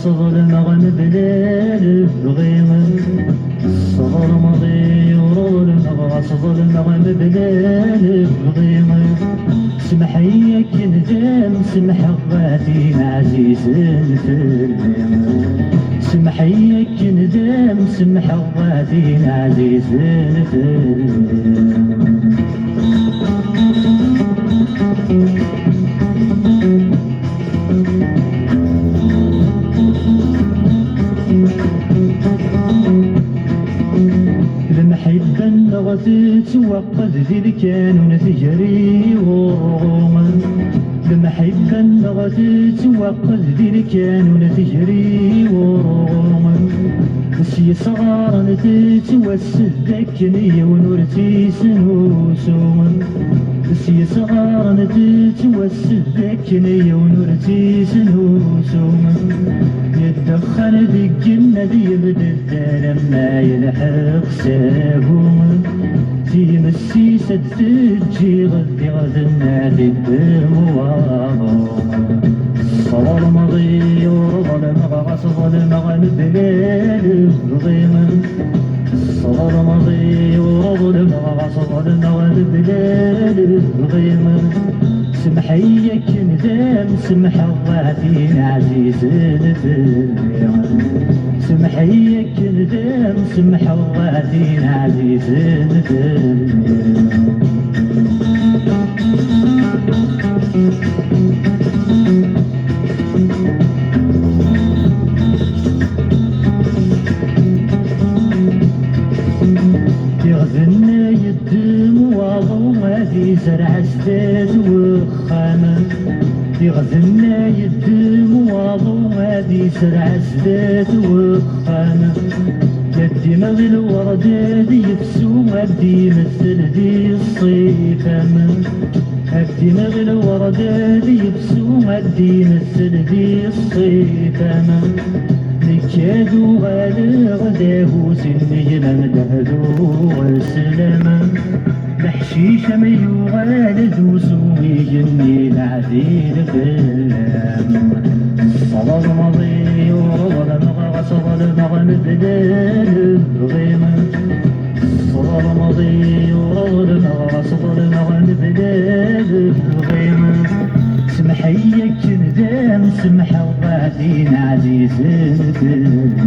ظلم غنبلال بغيمة ظلم غيور نغص ظلم غنبلال بغيمة سمحيك ندم سمح غادي عزيز الفيلم سمحيك ندم سمح غادي عزيز الفيلم المحبة نغث توقد ذي الكانون تجري ورغوما المحبة نغث توقد ذي الكانون تجري ورغوما وسي صغار نتتوسد ذكني ونورتي سنوسوما وسي صغار نتتوسد ذكني ونورتي سنوسوما يدخل ذي الجنة ذي بدل لما يلحق سابوما في مسيسة تجي غدي غدنا ذي المواضع صار مضي ورضل مغص ظلم غنبلال بغيما صار مضي ورضل مغص ظلم غنبلال بغيما سمحيك ندم سمح غادي عزيز الفيلم سمحيك ندم سمح غادي عزيز الفيلم يغزلنا يدم واضو غادي زرع سداد وخامة يغزلنا يدم واضو غادي زرع سداد وخامة يدي مغي الورداد يفسو غادي يمثل ذي الصيفامة يدي مغي الورداد يفسو غادي يمثل ذي الصيفامة نكادو غالي غداه سني ممدهدو والسلامة الحشيشة ميو غالد سوي جني العديد باللام صلى الماضي ورضى مغص ظلم غنبلال بغيمة صلى الماضي ورضى مغص ظلم غنبلال بغيمة سمحيك ندم سمح غادي عزيز الفيلم